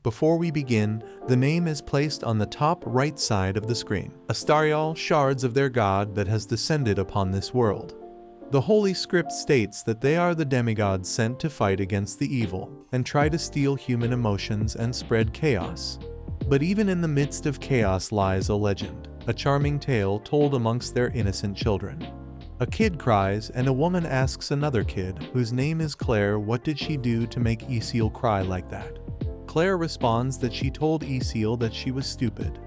Before we begin, the name is placed on the top right side of the screen. Astarial, shards of their god that has descended upon this world. The Holy Script states that they are the demigods sent to fight against the evil, and try to steal human emotions and spread chaos. But even in the midst of chaos lies a legend, a charming tale told amongst their innocent children. A kid cries, and a woman asks another kid, whose name is Claire, what did she do to make Isil cry like that? Claire responds that she told Isil that she was stupid.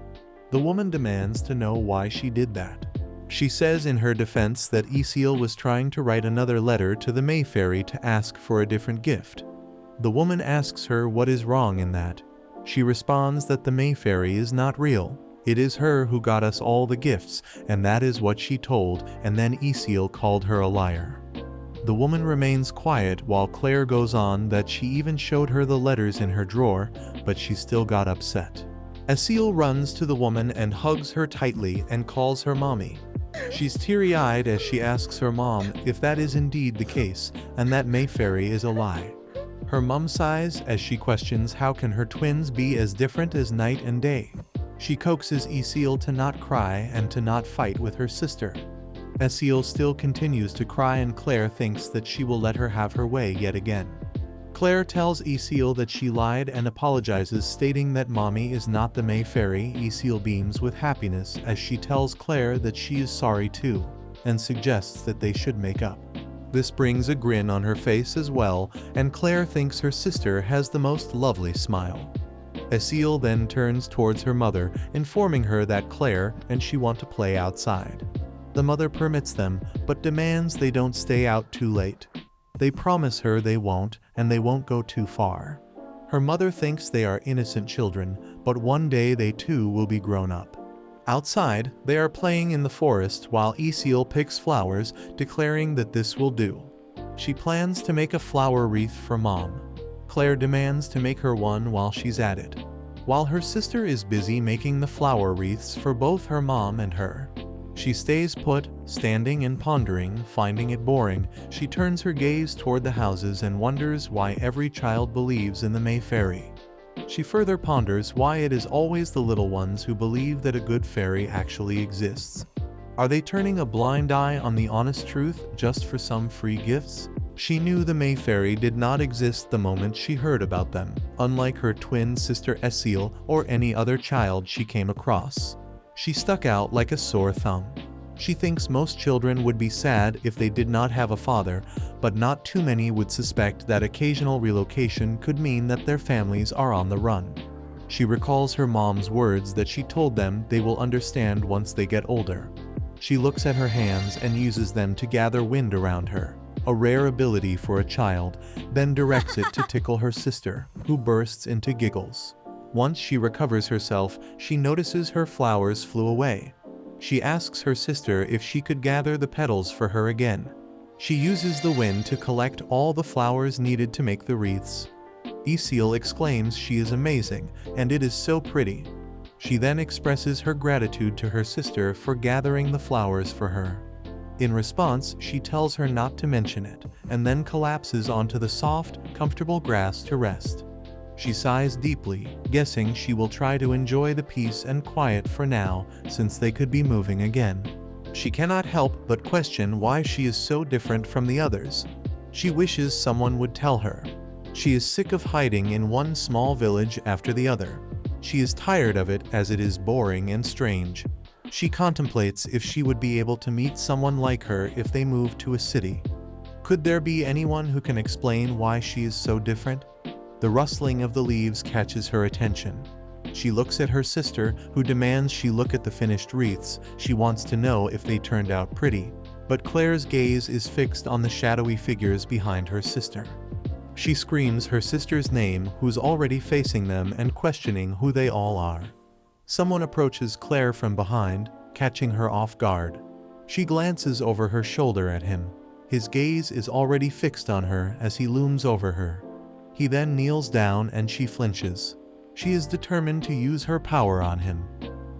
The woman demands to know why she did that. She says in her defense that Isil was trying to write another letter to the May Fairy to ask for a different gift. The woman asks her what is wrong in that. She responds that the May Fairy is not real. It is her who got us all the gifts, and that is what she told, and then Isil called her a liar. The woman remains quiet while Claire goes on that she even showed her the letters in her drawer, but she still got upset. Isil runs to the woman and hugs her tightly and calls her mommy. She's teary-eyed as she asks her mom if that is indeed the case, and that May Fairy is a lie. Her mom sighs as she questions how can her twins be as different as night and day. She coaxes Isil to not cry and to not fight with her sister. Isil still continues to cry and Claire thinks that she will let her have her way yet again. Claire tells Isil that she lied and apologizes, stating that mommy is not the May Fairy. Isil beams with happiness as she tells Claire that she is sorry too, and suggests that they should make up. This brings a grin on her face as well, and Claire thinks her sister has the most lovely smile. Isil then turns towards her mother, informing her that Claire and she want to play outside. The mother permits them, but demands they don't stay out too late. They promise her they won't, and they won't go too far. Her mother thinks they are innocent children, but one day they too will be grown up. Outside, they are playing in the forest while Isil picks flowers, declaring that this will do. She plans to make a flower wreath for mom. Claire demands to make her one while she's at it, while her sister is busy making the flower wreaths for both her mom and her. She stays put, standing and pondering, finding it boring. She turns her gaze toward the houses and wonders why every child believes in the May Fairy. She further ponders why it is always the little ones who believe that a good fairy actually exists. Are they turning a blind eye on the honest truth just for some free gifts? She knew the May Fairy did not exist the moment she heard about them, unlike her twin sister Isil or any other child she came across. She stuck out like a sore thumb. She thinks most children would be sad if they did not have a father, but not too many would suspect that occasional relocation could mean that their families are on the run. She recalls her mom's words that she told them they will understand once they get older. She looks at her hands and uses them to gather wind around her, a rare ability for a child, then directs it to tickle her sister, who bursts into giggles. Once she recovers herself, she notices her flowers flew away. She asks her sister if she could gather the petals for her again. She uses the wind to collect all the flowers needed to make the wreaths. Isil exclaims she is amazing, and it is so pretty. She then expresses her gratitude to her sister for gathering the flowers for her. In response, she tells her not to mention it, and then collapses onto the soft, comfortable grass to rest. She sighs deeply, guessing she will try to enjoy the peace and quiet for now, since they could be moving again. She cannot help but question why she is so different from the others. She wishes someone would tell her. She is sick of hiding in one small village after the other. She is tired of it as it is boring and strange. She contemplates if she would be able to meet someone like her if they moved to a city. Could there be anyone who can explain why she is so different? The rustling of the leaves catches her attention. She looks at her sister, who demands she look at the finished wreaths. She wants to know if they turned out pretty, but Claire's gaze is fixed on the shadowy figures behind her sister. She screams her sister's name, who's already facing them and questioning who they all are. Someone approaches Claire from behind, catching her off guard. She glances over her shoulder at him. His gaze is already fixed on her as he looms over her. He then kneels down and she flinches. She is determined to use her power on him.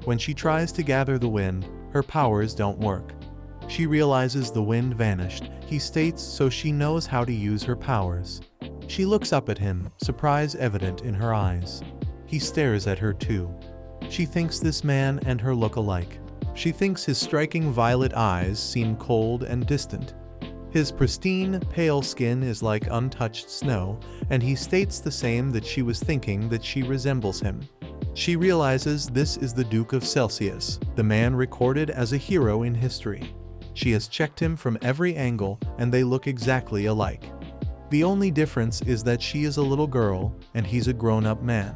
When she tries to gather the wind, her powers don't work. She realizes the wind vanished, he states, so she knows how to use her powers. She looks up at him, surprise evident in her eyes. He stares at her too. She thinks this man and her look alike. She thinks his striking violet eyes seem cold and distant. His pristine, pale skin is like untouched snow, and he states the same, that she was thinking that she resembles him. She realizes this is the Duke of Celsius, the man recorded as a hero in history. She has checked him from every angle, and they look exactly alike. The only difference is that she is a little girl, and he's a grown-up man.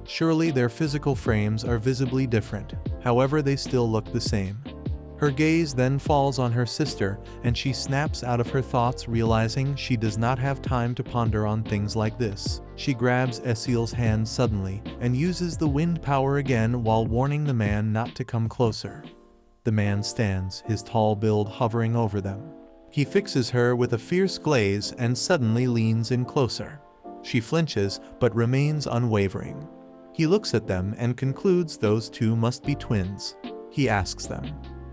Surely their physical frames are visibly different, however they still look the same. Her gaze then falls on her sister, and she snaps out of her thoughts, realizing she does not have time to ponder on things like this. She grabs Esil's hand suddenly, and uses the wind power again while warning the man not to come closer. The man stands, his tall build hovering over them. He fixes her with a fierce glaze and suddenly leans in closer. She flinches, but remains unwavering. He looks at them and concludes those two must be twins. He asks them,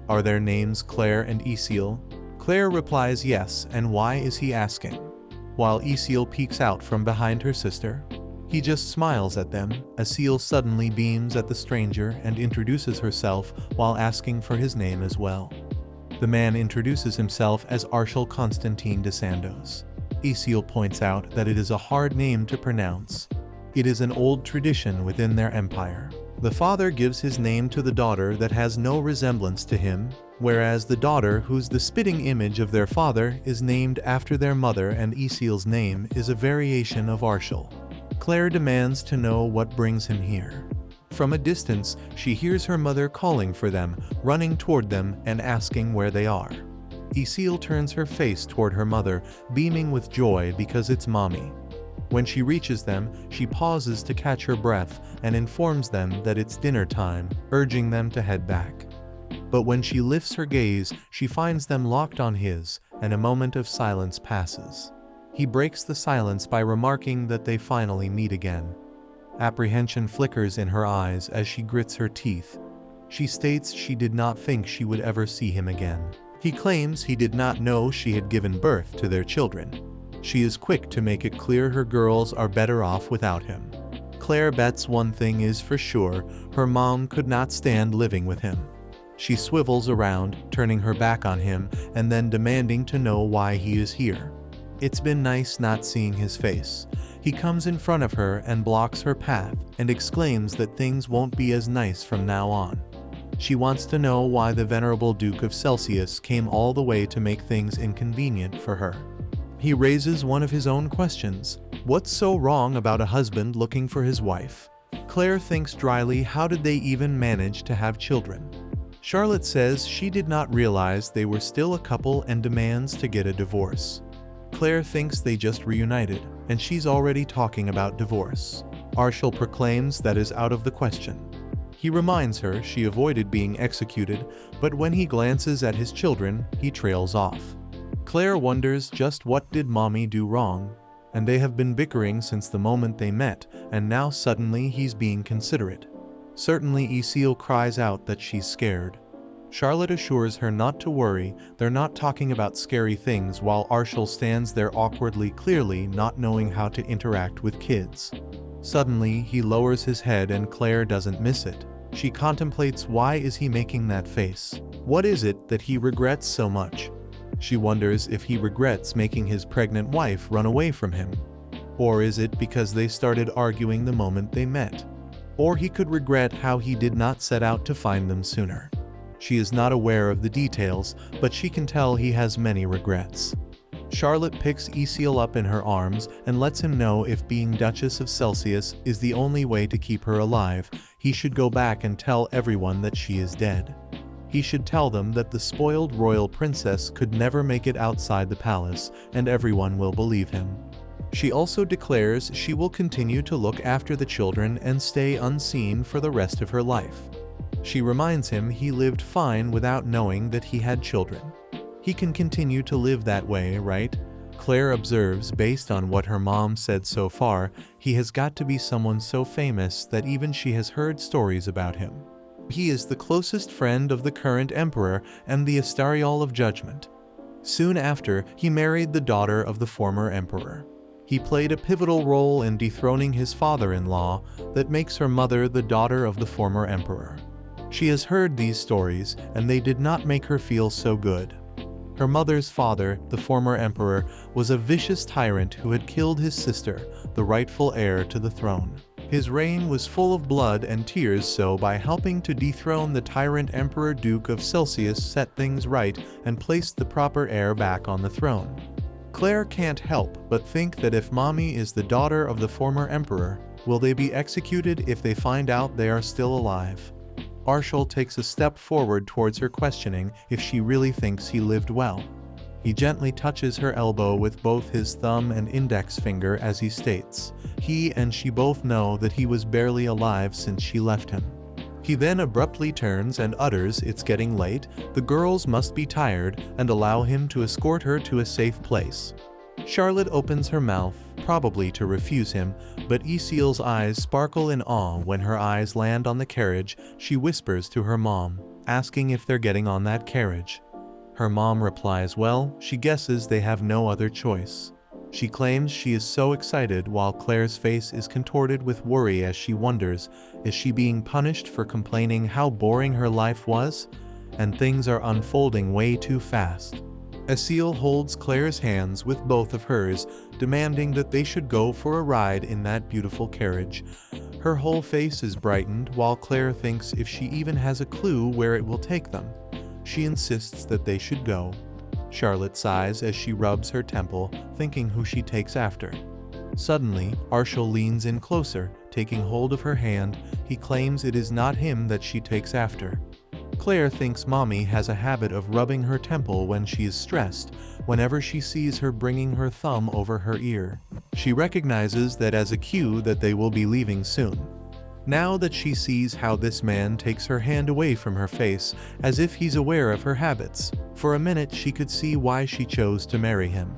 "Are their names Claire and Esil?" Claire replies yes, and why is he asking? While Esil peeks out from behind her sister. He just smiles at them. Esil suddenly beams at the stranger and introduces herself while asking for his name as well. The man introduces himself as Arshel Constantine de Sandos. Esil points out that it is a hard name to pronounce. It is an old tradition within their empire. The father gives his name to the daughter that has no resemblance to him, whereas the daughter, who's the spitting image of their father, is named after their mother, and Esil's name is a variation of Arshel. Claire demands to know what brings him here. From a distance, she hears her mother calling for them, running toward them and asking where they are. Esil turns her face toward her mother, beaming with joy because it's mommy. When she reaches them, she pauses to catch her breath and informs them that it's dinner time, urging them to head back. But when she lifts her gaze, she finds them locked on his, and a moment of silence passes. He breaks the silence by remarking that they finally meet again. Apprehension flickers in her eyes as she grits her teeth. She states she did not think she would ever see him again. He claims he did not know she had given birth to their children. She is quick to make it clear her girls are better off without him. Claire bets one thing is for sure, her mom could not stand living with him. She swivels around, turning her back on him, and then demanding to know why he is here. It's been nice not seeing his face. He comes in front of her and blocks her path, and exclaims that things won't be as nice from now on. She wants to know why the venerable Duke of Celsius came all the way to make things inconvenient for her. He raises one of his own questions. What's so wrong about a husband looking for his wife? Claire thinks dryly, how did they even manage to have children? Charlotte says she did not realize they were still a couple and demands to get a divorce. Claire thinks they just reunited, and she's already talking about divorce. Arshel proclaims that is out of the question. He reminds her she avoided being executed, but when he glances at his children, he trails off. Claire wonders just what did mommy do wrong, and they have been bickering since the moment they met, and now suddenly he's being considerate. Certainly Esil cries out that she's scared. Charlotte assures her not to worry, they're not talking about scary things, while Arshel stands there awkwardly, clearly not knowing how to interact with kids. Suddenly he lowers his head and Claire doesn't miss it. She contemplates, why is he making that face? What is it that he regrets so much? She wonders if he regrets making his pregnant wife run away from him. Or is it because they started arguing the moment they met? Or he could regret how he did not set out to find them sooner. She is not aware of the details, but she can tell he has many regrets. Charlotte picks Esil up in her arms and lets him know if being Duchess of Celsius is the only way to keep her alive, he should go back and tell everyone that she is dead. He should tell them that the spoiled royal princess could never make it outside the palace, and everyone will believe him. She also declares she will continue to look after the children and stay unseen for the rest of her life. She reminds him he lived fine without knowing that he had children. He can continue to live that way, right? Claire observes, based on what her mom said so far, he has got to be someone so famous that even she has heard stories about him. He is the closest friend of the current emperor and the Astarial of Judgment. Soon after, he married the daughter of the former emperor. He played a pivotal role in dethroning his father-in-law that makes her mother the daughter of the former emperor. She has heard these stories, and they did not make her feel so good. Her mother's father, the former emperor, was a vicious tyrant who had killed his sister, the rightful heir to the throne. His reign was full of blood and tears, so by helping to dethrone the tyrant Emperor Duke of Celsius set things right and placed the proper heir back on the throne. Claire can't help but think that if Mommy is the daughter of the former emperor, will they be executed if they find out they are still alive? Arshil takes a step forward towards her, questioning if she really thinks he lived well. He gently touches her elbow with both his thumb and index finger as he states, he and she both know that he was barely alive since she left him. He then abruptly turns and utters, "It's getting late, the girls must be tired," and allow him to escort her to a safe place. Charlotte opens her mouth, probably to refuse him, but Isil's eyes sparkle in awe when her eyes land on the carriage. She whispers to her mom, asking if they're getting on that carriage. Her mom replies, well, she guesses they have no other choice. She claims she is so excited while Claire's face is contorted with worry as she wonders, is she being punished for complaining how boring her life was? And things are unfolding way too fast. Isil holds Claire's hands with both of hers, demanding that they should go for a ride in that beautiful carriage. Her whole face is brightened while Claire thinks if she even has a clue where it will take them. She insists that they should go. Charlotte sighs as she rubs her temple, thinking who she takes after. Suddenly, Arshil leans in closer, taking hold of her hand. He claims it is not him that she takes after. Claire thinks Mommy has a habit of rubbing her temple when she is stressed, whenever she sees her bringing her thumb over her ear. She recognizes that as a cue that they will be leaving soon. Now that she sees how this man takes her hand away from her face, as if he's aware of her habits, for a minute she could see why she chose to marry him.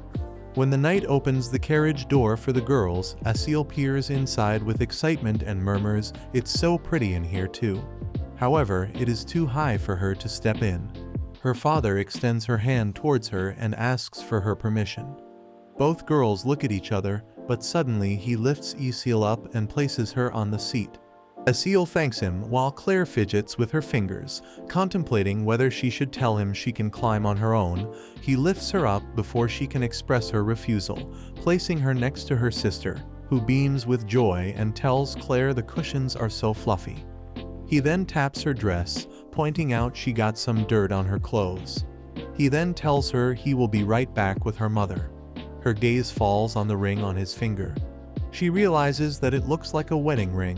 When the knight opens the carriage door for the girls, Isil peers inside with excitement and murmurs, "It's so pretty in here too." However, it is too high for her to step in. Her father extends her hand towards her and asks for her permission. Both girls look at each other, but suddenly he lifts Isil up and places her on the seat. Isil thanks him while Claire fidgets with her fingers, contemplating whether she should tell him she can climb on her own. He lifts her up before she can express her refusal, placing her next to her sister, who beams with joy and tells Claire the cushions are so fluffy. He then taps her dress, pointing out she got some dirt on her clothes. He then tells her he will be right back with her mother. Her gaze falls on the ring on his finger. She realizes that it looks like a wedding ring.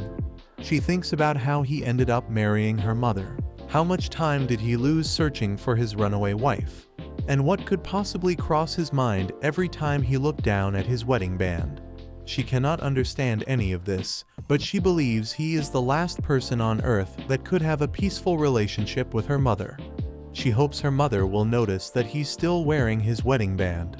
She thinks about how he ended up marrying her mother. How much time did he lose searching for his runaway wife? And what could possibly cross his mind every time he looked down at his wedding band? She cannot understand any of this, but she believes he is the last person on earth that could have a peaceful relationship with her mother. She hopes her mother will notice that he's still wearing his wedding band.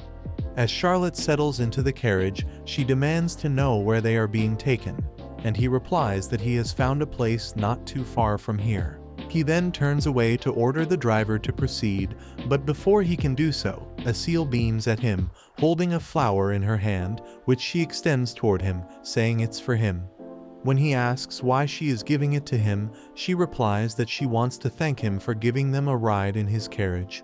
As Charlotte settles into the carriage, she demands to know where they are being taken, and he replies that he has found a place not too far from here. He then turns away to order the driver to proceed, but before he can do so, Isil beams at him, holding a flower in her hand, which she extends toward him, saying it's for him. When he asks why she is giving it to him, she replies that she wants to thank him for giving them a ride in his carriage.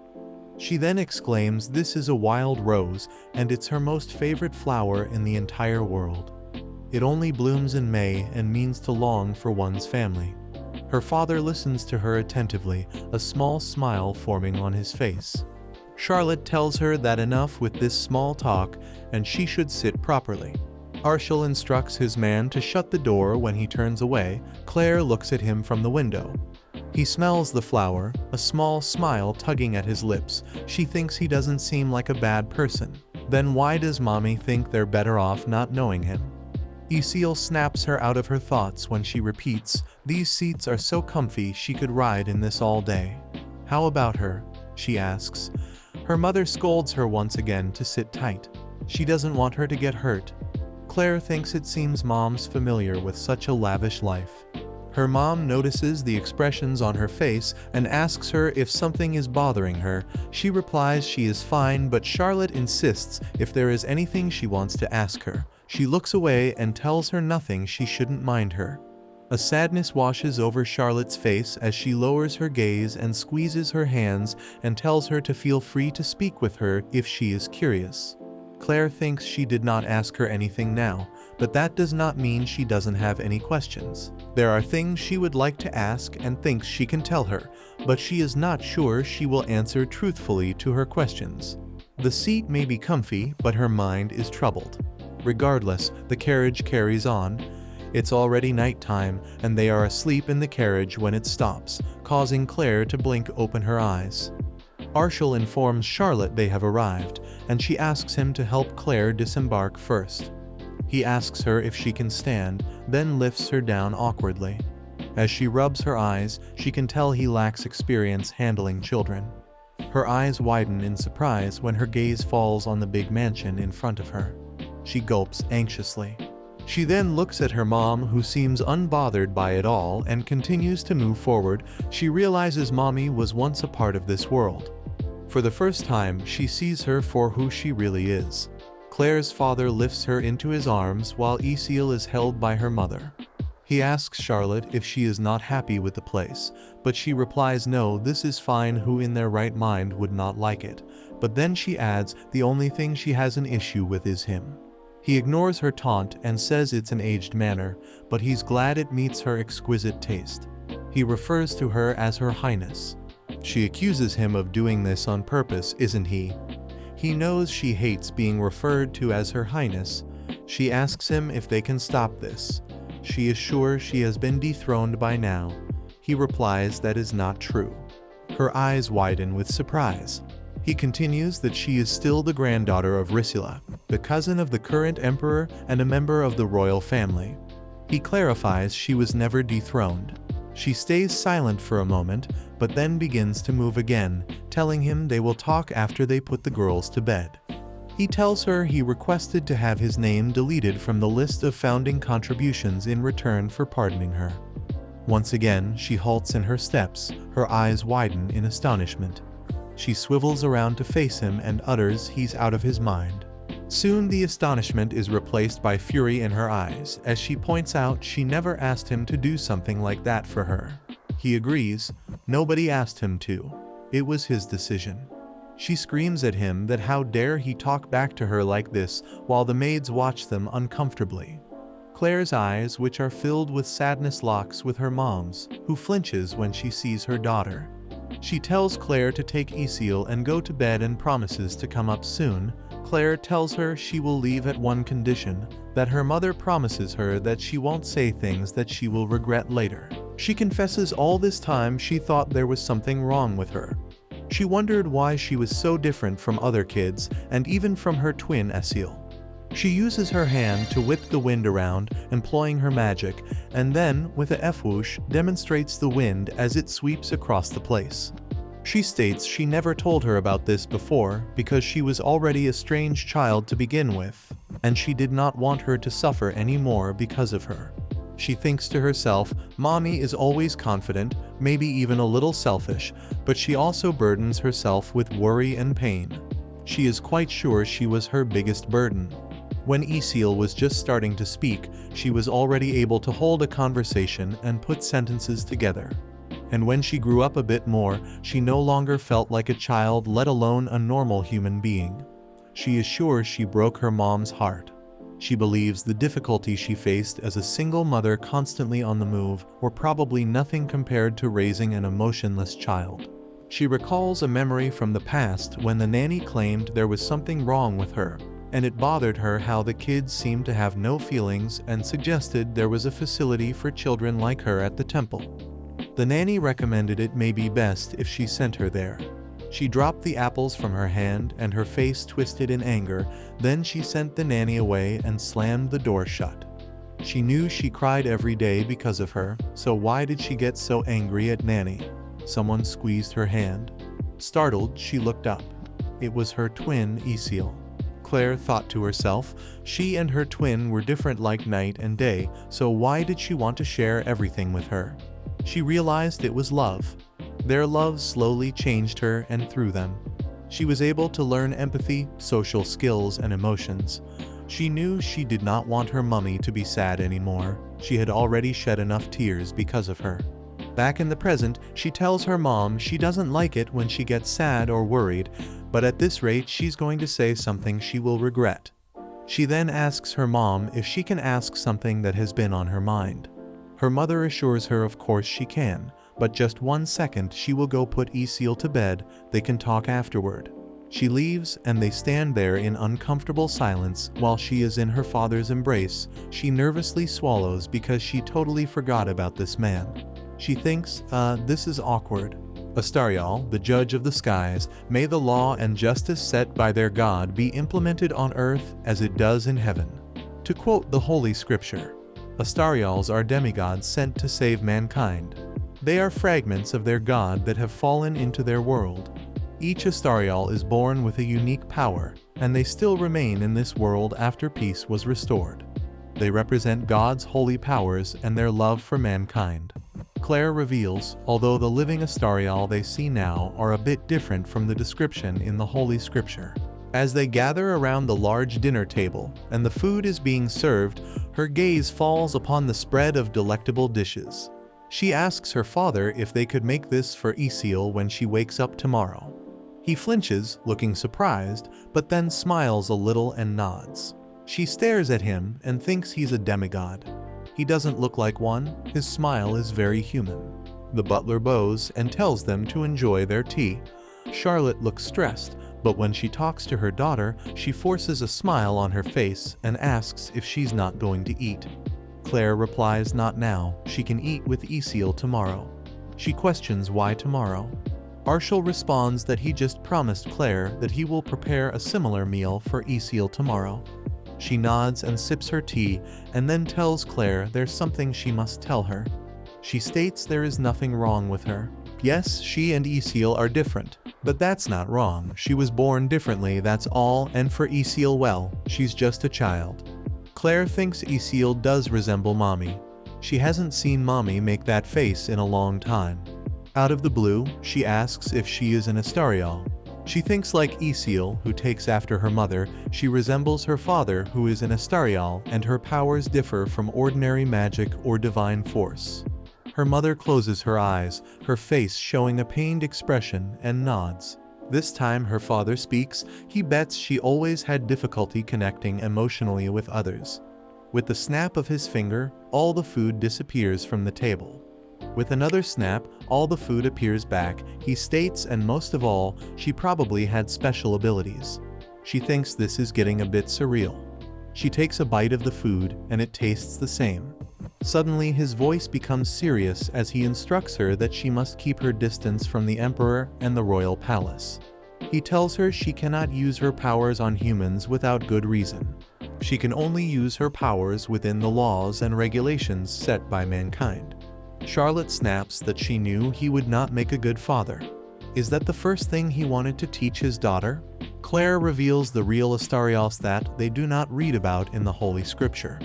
She then exclaims this is a wild rose, and it's her most favorite flower in the entire world. It only blooms in May and means to long for one's family. Her father listens to her attentively, a small smile forming on his face. Charlotte tells her that enough with this small talk, and she should sit properly. Arshil instructs his man to shut the door when he turns away. Claire looks at him from the window. He smells the flower, a small smile tugging at his lips. She thinks he doesn't seem like a bad person. Then why does Mommy think they're better off not knowing him? Isil snaps her out of her thoughts when she repeats, "These seats are so comfy she could ride in this all day." "How about her?" she asks. Her mother scolds her once again to sit tight. She doesn't want her to get hurt. Claire thinks it seems Mom's familiar with such a lavish life. Her mom notices the expressions on her face and asks her if something is bothering her. She replies she is fine, but Charlotte insists if there is anything she wants to ask her. She looks away and tells her nothing, she shouldn't mind her. A sadness washes over Charlotte's face as she lowers her gaze and squeezes her hands and tells her to feel free to speak with her if she is curious. Claire thinks she did not ask her anything now, but that does not mean she doesn't have any questions. There are things she would like to ask and thinks she can tell her, but she is not sure she will answer truthfully to her questions. The seat may be comfy, but her mind is troubled. Regardless, the carriage carries on. It's already nighttime, and they are asleep in the carriage when it stops, causing Claire to blink open her eyes. Arshil informs Charlotte they have arrived, and she asks him to help Claire disembark first. He asks her if she can stand, then lifts her down awkwardly. As she rubs her eyes, she can tell he lacks experience handling children. Her eyes widen in surprise when her gaze falls on the big mansion in front of her. She gulps anxiously. She then looks at her mom, who seems unbothered by it all, and continues to move forward. She realizes Mommy was once a part of this world. For the first time, she sees her for who she really is. Claire's father lifts her into his arms while Isil is held by her mother. He asks Charlotte if she is not happy with the place, but she replies no, this is fine, who in their right mind would not like it. But then she adds the only thing she has an issue with is him. He ignores her taunt and says it's an aged manner, but he's glad it meets her exquisite taste. He refers to her as Her Highness. She accuses him of doing this on purpose, isn't he? He knows she hates being referred to as Her Highness. She asks him if they can stop this. She is sure she has been dethroned by now. He replies that is not true. Her eyes widen with surprise. He continues that she is still the granddaughter of Rissila, the cousin of the current emperor and a member of the royal family. He clarifies she was never dethroned. She stays silent for a moment, but then begins to move again, telling him they will talk after they put the girls to bed. He tells her he requested to have his name deleted from the list of founding contributions in return for pardoning her. Once again, she halts in her steps, her eyes widen in astonishment. She swivels around to face him and utters he's out of his mind. Soon the astonishment is replaced by fury in her eyes as she points out she never asked him to do something like that for her. He agrees, nobody asked him to. It was his decision. She screams at him that how dare he talk back to her like this while the maids watch them uncomfortably. Claire's eyes, which are filled with sadness, locks with her mom's, who flinches when she sees her daughter. She tells Claire to take Isil and go to bed and promises to come up soon. Claire tells her she will leave at one condition, that her mother promises her that she won't say things that she will regret later. She confesses all this time she thought there was something wrong with her. She wondered why she was so different from other kids and even from her twin Isil. She uses her hand to whip the wind around, employing her magic, and then, with a F-whoosh, demonstrates the wind as it sweeps across the place. She states she never told her about this before because she was already a strange child to begin with, and she did not want her to suffer any more because of her. She thinks to herself, Mommy is always confident, maybe even a little selfish, but she also burdens herself with worry and pain. She is quite sure she was her biggest burden. When Isil was just starting to speak, she was already able to hold a conversation and put sentences together. And when she grew up a bit more, she no longer felt like a child, let alone a normal human being. She is sure she broke her mom's heart. She believes the difficulty she faced as a single mother constantly on the move were probably nothing compared to raising an emotionless child. She recalls a memory from the past when the nanny claimed there was something wrong with her, and it bothered her how the kids seemed to have no feelings and suggested there was a facility for children like her at the temple. The nanny recommended it may be best if she sent her there. She dropped the apples from her hand and her face twisted in anger. Then she sent the nanny away and slammed the door shut. She knew she cried every day because of her, so why did she get so angry at Nanny? Someone squeezed her hand. Startled, she looked up. It was her twin, Isil. Claire thought to herself. She and her twin were different like night and day, so why did she want to share everything with her? She realized it was love. Their love slowly changed her, and through them, she was able to learn empathy, social skills, and emotions. She knew she did not want her mummy to be sad anymore. She had already shed enough tears because of her. Back in the present, she tells her mom she doesn't like it when she gets sad or worried, but at this rate she's going to say something she will regret. She then asks her mom if she can ask something that has been on her mind. Her mother assures her of course she can, but just 1 second, she will go put Ecil to bed, they can talk afterward. She leaves and they stand there in uncomfortable silence while she is in her father's embrace. She nervously swallows because she totally forgot about this man. She thinks, this is awkward. Astariel, the judge of the skies, may the law and justice set by their God be implemented on earth as it does in heaven. To quote the Holy Scripture, Astariels are demigods sent to save mankind. They are fragments of their God that have fallen into their world. Each Astariel is born with a unique power, and they still remain in this world after peace was restored. They represent God's holy powers and their love for mankind. Claire reveals, although the living Astariel they see now are a bit different from the description in the Holy Scripture. As they gather around the large dinner table and the food is being served, her gaze falls upon the spread of delectable dishes. She asks her father if they could make this for Ecil when she wakes up tomorrow. He flinches, looking surprised, but then smiles a little and nods. She stares at him and thinks he's a demigod. He doesn't look like one, his smile is very human. The butler bows and tells them to enjoy their tea. Charlotte looks stressed, but when she talks to her daughter, she forces a smile on her face and asks if she's not going to eat. Claire replies not now, she can eat with Ecil tomorrow. She questions why tomorrow. Arshel responds that he just promised Claire that he will prepare a similar meal for Ecil tomorrow. She nods and sips her tea and then tells Claire there's something she must tell her. She states there is nothing wrong with her. Yes, she and Ecil are different, but that's not wrong. She was born differently, that's all, and for Ecil, well, she's just a child. Claire thinks Ecil does resemble Mommy. She hasn't seen Mommy make that face in a long time. Out of the blue, she asks if she is an Astariel. She thinks like Ecil, who takes after her mother, she resembles her father, who is an Astariel, and her powers differ from ordinary magic or divine force. Her mother closes her eyes, her face showing a pained expression, and nods. This time her father speaks. He bets she always had difficulty connecting emotionally with others. With the snap of his finger, all the food disappears from the table. With another snap, all the food appears back, he states, and most of all, she probably had special abilities. She thinks this is getting a bit surreal. She takes a bite of the food, and it tastes the same. Suddenly his voice becomes serious as he instructs her that she must keep her distance from the Emperor and the royal palace. He tells her she cannot use her powers on humans without good reason. She can only use her powers within the laws and regulations set by mankind. Charlotte snaps that she knew he would not make a good father. Is that the first thing he wanted to teach his daughter? Claire reveals the real Astariels that they do not read about in the Holy Scripture.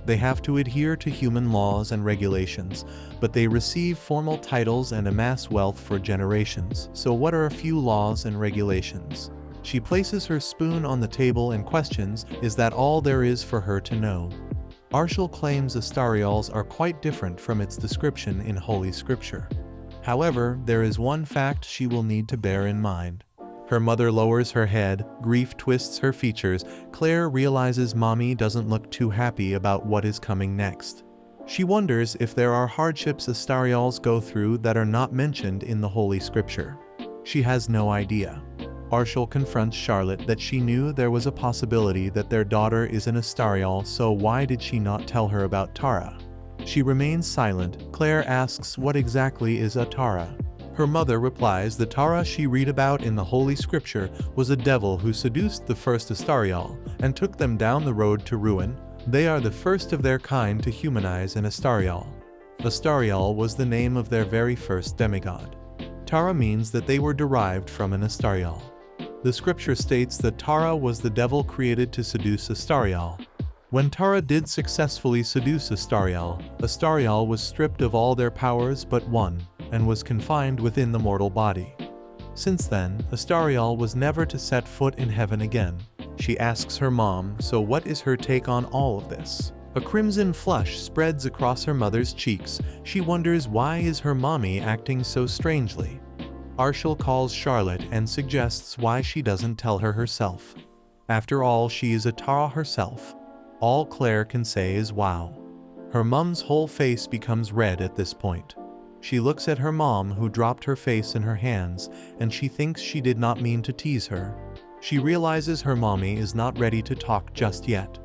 They have to adhere to human laws and regulations, but they receive formal titles and amass wealth for generations. So what are a few laws and regulations? She places her spoon on the table and questions, is that all there is for her to know? Arshel claims Astariels are quite different from its description in Holy Scripture. However, there is one fact she will need to bear in mind. Her mother lowers her head, grief twists her features. Claire realizes Mommy doesn't look too happy about what is coming next. She wonders if there are hardships Astariels go through that are not mentioned in the Holy Scripture. She has no idea. Arshel confronts Charlotte that she knew there was a possibility that their daughter is an Astariel, so why did she not tell her about Tara? She remains silent. Claire asks what exactly is a Tara. Her mother replies the Tara she read about in the Holy Scripture was a devil who seduced the first Astariel and took them down the road to ruin. They are the first of their kind to humanize an Astariel. Astariel was the name of their very first demigod. Tara means that they were derived from an Astariel. The scripture states that Tara was the devil created to seduce Astariel. When Tara did successfully seduce Astariel was stripped of all their powers but one, and was confined within the mortal body. Since then, Astariel was never to set foot in heaven again. She asks her mom, so what is her take on all of this? A crimson flush spreads across her mother's cheeks. She wonders why is her mommy acting so strangely. Arshel calls Charlotte and suggests why she doesn't tell her herself. After all, she is a Tara herself. All Claire can say is wow. Her mom's whole face becomes red at this point. She looks at her mom, who dropped her face in her hands, and she thinks she did not mean to tease her. She realizes her mommy is not ready to talk just yet.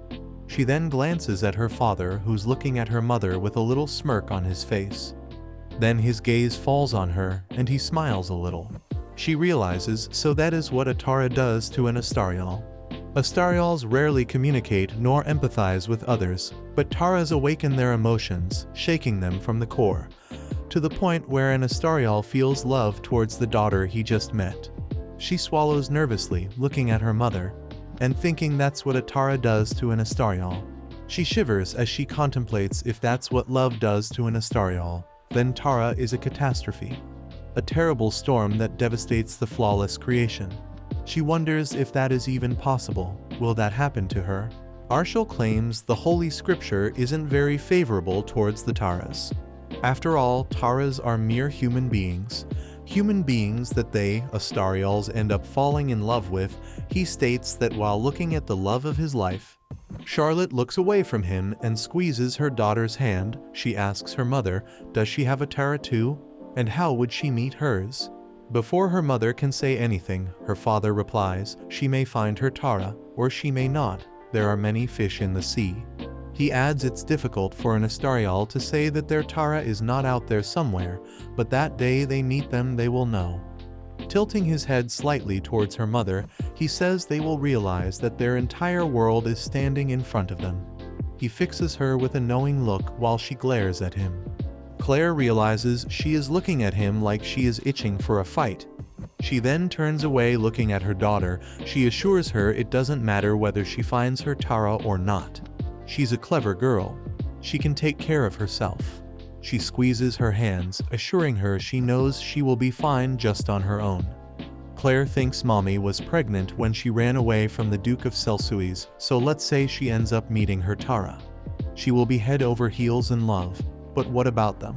She then glances at her father, who's looking at her mother with a little smirk on his face. Then his gaze falls on her, and he smiles a little. She realizes, so that is what a Tara does to an Astariel. Astariels rarely communicate nor empathize with others, but Taras awaken their emotions, shaking them from the core, to the point where an Astariel feels love towards the daughter he just met. She swallows nervously, looking at her mother, and thinking that's what a Tara does to an Astariel. She shivers as she contemplates if that's what love does to an Astariel. Then Tara is a catastrophe. A terrible storm that devastates the flawless creation. She wonders if that is even possible. Will that happen to her? Arshel claims the Holy Scripture isn't very favorable towards the Taras. After all, Taras are mere human beings that they, Astariels, end up falling in love with. He states that while looking at the love of his life, Charlotte looks away from him and squeezes her daughter's hand. She asks her mother, does she have a Tara too? And how would she meet hers? Before her mother can say anything, her father replies, she may find her Tara, or she may not. There are many fish in the sea. He adds it's difficult for an Astariel to say that their Tara is not out there somewhere, but that day they meet them they will know. Tilting his head slightly towards her mother, he says they will realize that their entire world is standing in front of them. He fixes her with a knowing look while she glares at him. Claire realizes she is looking at him like she is itching for a fight. She then turns away looking at her daughter. She assures her it doesn't matter whether she finds her Tara or not. She's a clever girl. She can take care of herself. She squeezes her hands, assuring her she knows she will be fine just on her own. Claire thinks mommy was pregnant when she ran away from the Duke of Celsuis, so let's say she ends up meeting her Tara. She will be head over heels in love, but what about them?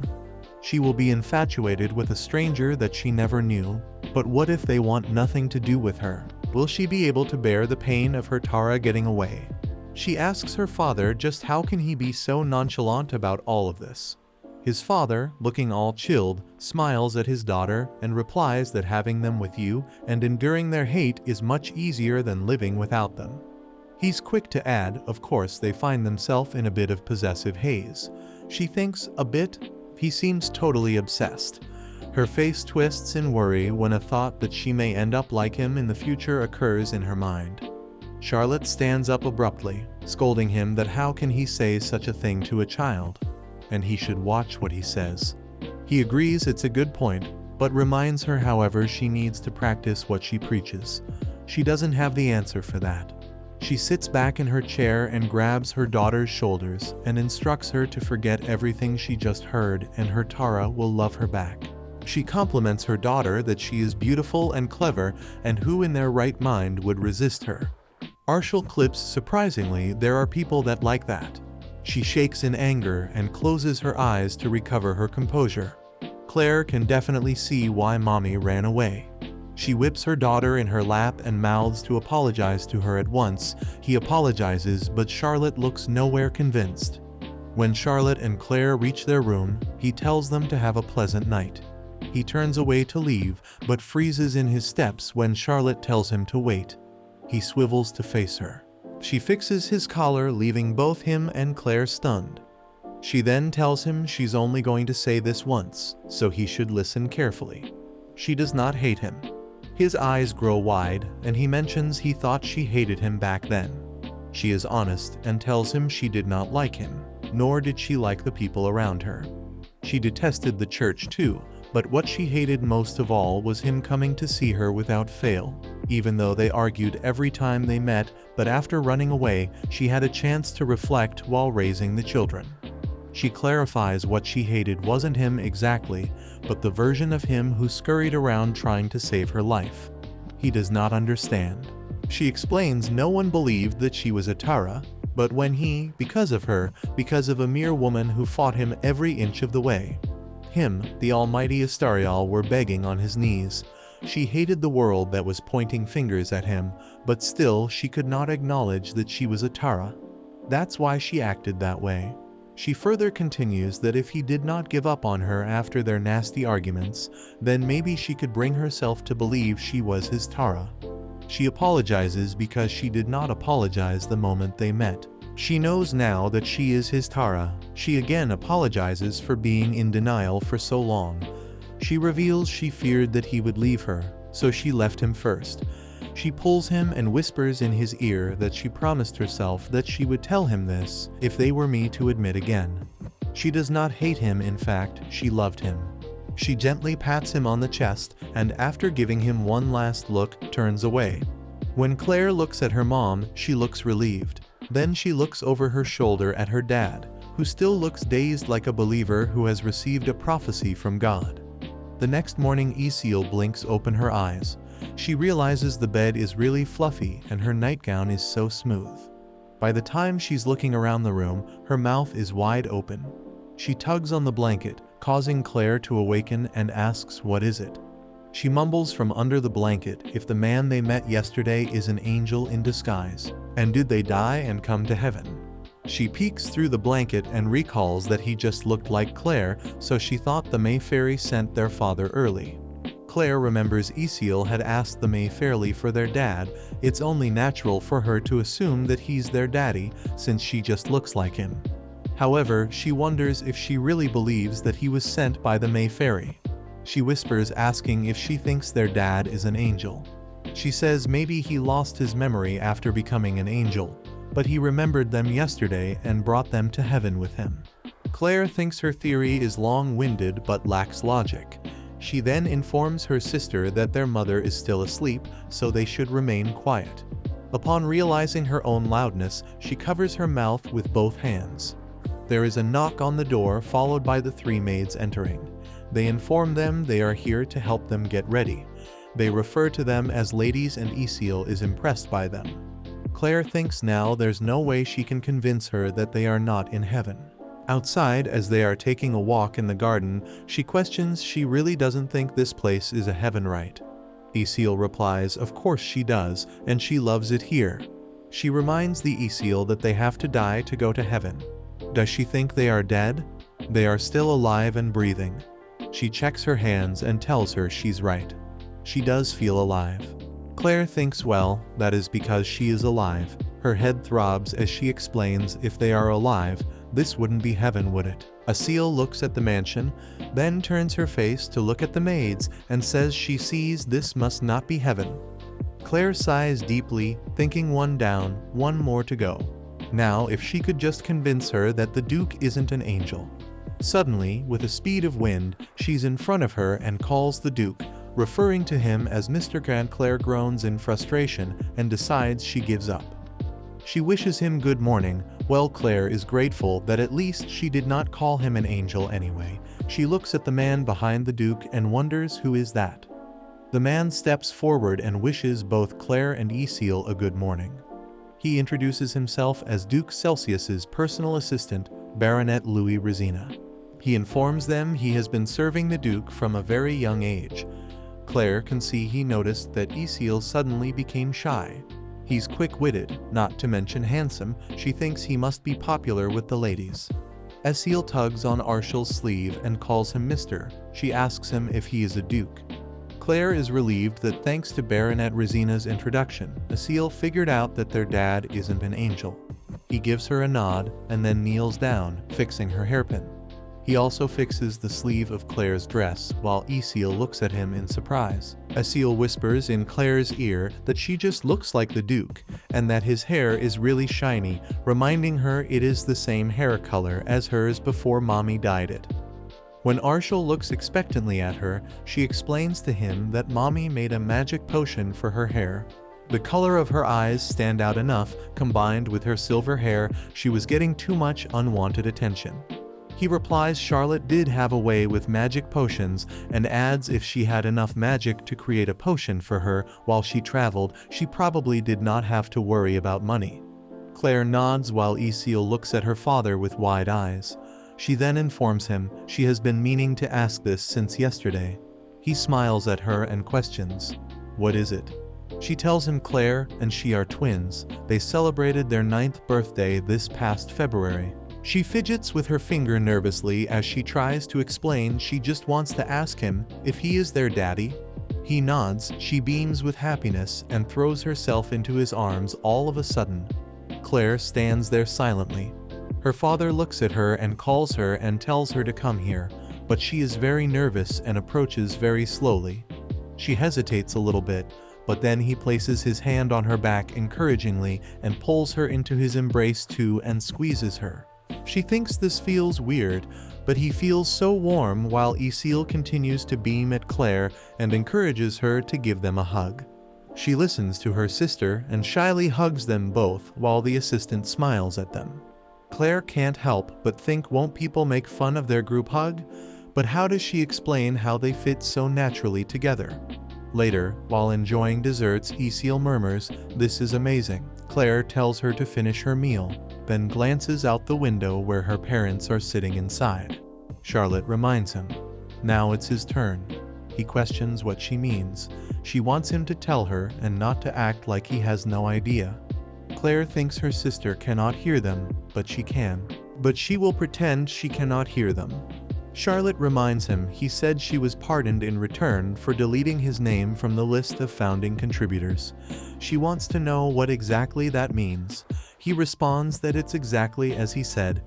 She will be infatuated with a stranger that she never knew, but what if they want nothing to do with her? Will she be able to bear the pain of her Tara getting away? She asks her father just how can he be so nonchalant about all of this. His father, looking all chilled, smiles at his daughter and replies that having them with you and enduring their hate is much easier than living without them. He's quick to add, of course they find themselves in a bit of possessive haze. She thinks, a bit? He seems totally obsessed. Her face twists in worry when a thought that she may end up like him in the future occurs in her mind. Charlotte stands up abruptly, scolding him that how can he say such a thing to a child, and he should watch what he says. He agrees it's a good point, but reminds her however she needs to practice what she preaches. She doesn't have the answer for that. She sits back in her chair and grabs her daughter's shoulders and instructs her to forget everything she just heard and her Tara will love her back. She compliments her daughter that she is beautiful and clever and who in their right mind would resist her. Arshel clips, surprisingly, there are people that like that. She shakes in anger and closes her eyes to recover her composure. Claire can definitely see why mommy ran away. She whips her daughter in her lap and mouths to apologize to her at once. He apologizes, but Charlotte looks nowhere convinced. When Charlotte and Claire reach their room, he tells them to have a pleasant night. He turns away to leave, but freezes in his steps when Charlotte tells him to wait. He swivels to face her. She fixes his collar, leaving both him and Claire stunned. She then tells him she's only going to say this once, so he should listen carefully. She does not hate him. His eyes grow wide, and he mentions he thought she hated him back then. She is honest and tells him she did not like him, nor did she like the people around her. She detested the church too, but what she hated most of all was him coming to see her without fail. even though they argued every time they met, but after running away, she had a chance to reflect while raising the children. She clarifies what she hated wasn't him exactly, but the version of him who scurried around trying to save her life. He does not understand. She explains no one believed that she was a Tara, but when he, because of her, because of a mere woman who fought him every inch of the way. Him, the almighty Astariel, were begging on his knees. She hated the world that was pointing fingers at him, but still she could not acknowledge that she was a Tara. That's why she acted that way. She further continues that if he did not give up on her after their nasty arguments, then maybe she could bring herself to believe she was his Tara. She apologizes because she did not apologize the moment they met. She knows now that she is his Tara. She again apologizes for being in denial for so long. She reveals she feared that he would leave her, so she left him first. She pulls him and whispers in his ear that she promised herself that she would tell him this if they were me to admit again. She does not hate him, in fact, she loved him. She gently pats him on the chest and after giving him one last look, turns away. When Claire looks at her mom, she looks relieved. Then she looks over her shoulder at her dad, who still looks dazed like a believer who has received a prophecy from God. The next morning, Isiel blinks open her eyes. She realizes the bed is really fluffy and her nightgown is so smooth. By the time she's looking around the room, her mouth is wide open. She tugs on the blanket, causing Claire to awaken and asks what is it. She mumbles from under the blanket if the man they met yesterday is an angel in disguise, and did they die and come to heaven. She peeks through the blanket and recalls that he just looked like Claire, so she thought the Mayfairy sent their father early. Claire remembers Isiel had asked the Mayfairly for their dad. It's only natural for her to assume that he's their daddy, since she just looks like him. However, she wonders if she really believes that he was sent by the Mayfairy. She whispers, asking if she thinks their dad is an angel. She says maybe he lost his memory after becoming an angel, but he remembered them yesterday and brought them to heaven with him. Claire thinks her theory is long-winded but lacks logic. She then informs her sister that their mother is still asleep, so they should remain quiet. Upon realizing her own loudness, she covers her mouth with both hands. There is a knock on the door, followed by the three maids entering. They inform them they are here to help them get ready. They refer to them as ladies and Isiel is impressed by them. Claire thinks now there's no way she can convince her that they are not in heaven. Outside, as they are taking a walk in the garden, she questions she really doesn't think this place is a heaven, right? Isiel replies of course she does, and she loves it here. She reminds the Isiel that they have to die to go to heaven. Does she think they are dead? They are still alive and breathing. She checks her hands and tells her she's right. She does feel alive. Claire thinks well, that is because she is alive. Her head throbs as she explains if they are alive, this wouldn't be heaven, would it? Isiel looks at the mansion, then turns her face to look at the maids and says she sees this must not be heaven. Claire sighs deeply, thinking one down, one more to go. Now if she could just convince her that the Duke isn't an angel. Suddenly, with a speed of wind, she's in front of her and calls the Duke, referring to him as Mr. Grant. Claire groans in frustration and decides she gives up. She wishes him good morning. Well, Claire is grateful that at least she did not call him an angel anyway. She looks at the man behind the Duke and wonders who is that. The man steps forward and wishes both Claire and Isiel a good morning. He introduces himself as Duke Celsius's personal assistant, Baronet Louis Resina. He informs them he has been serving the Duke from a very young age. Claire can see he noticed that Isiel suddenly became shy. He's quick-witted, not to mention handsome. She thinks he must be popular with the ladies. Isiel tugs on Arshel's sleeve and calls him Mr. She asks him if he is a duke. Claire is relieved that thanks to Baronet Resina's introduction, Isiel figured out that their dad isn't an angel. He gives her a nod and then kneels down, fixing her hairpin. He also fixes the sleeve of Claire's dress while Isiel looks at him in surprise. Isiel whispers in Claire's ear that she just looks like the Duke and that his hair is really shiny, reminding her it is the same hair color as hers before mommy dyed it. When Arshel looks expectantly at her, she explains to him that mommy made a magic potion for her hair. The color of her eyes stand out enough, combined with her silver hair, she was getting too much unwanted attention. He replies Charlotte did have a way with magic potions and adds if she had enough magic to create a potion for her while she traveled, she probably did not have to worry about money. Claire nods while Isil looks at her father with wide eyes. She then informs him she has been meaning to ask this since yesterday. He smiles at her and questions, "What is it?" She tells him Claire and she are twins. They celebrated their 9th birthday this past February. She fidgets with her finger nervously as she tries to explain she just wants to ask him if he is their daddy. He nods, she beams with happiness and throws herself into his arms all of a sudden. Claire stands there silently. Her father looks at her and calls her and tells her to come here, but she is very nervous and approaches very slowly. She hesitates a little bit, but then he places his hand on her back encouragingly and pulls her into his embrace too and squeezes her. She thinks this feels weird, but he feels so warm while Isil continues to beam at Claire and encourages her to give them a hug. She listens to her sister and shyly hugs them both while the assistant smiles at them. Claire can't help but think, won't people make fun of their group hug? But how does she explain how they fit so naturally together? Later, while enjoying desserts, Isil murmurs, "This is amazing." Claire tells her to finish her meal, then glances out the window where her parents are sitting inside. Charlotte reminds him. Now it's his turn. He questions what she means. She wants him to tell her and not to act like he has no idea. Claire thinks her sister cannot hear them, but she can. But she will pretend she cannot hear them. Charlotte reminds him he said she was pardoned in return for deleting his name from the list of founding contributors. She wants to know what exactly that means. He responds that it's exactly as he said.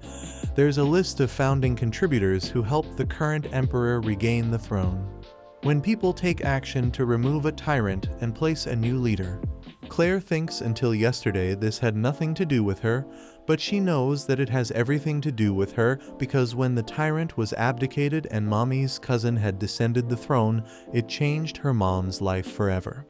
There's a list of founding contributors who helped the current emperor regain the throne. When people take action to remove a tyrant and place a new leader. Claire thinks until yesterday this had nothing to do with her, but she knows that it has everything to do with her because when the tyrant was abdicated and mommy's cousin had descended the throne, it changed her mom's life forever.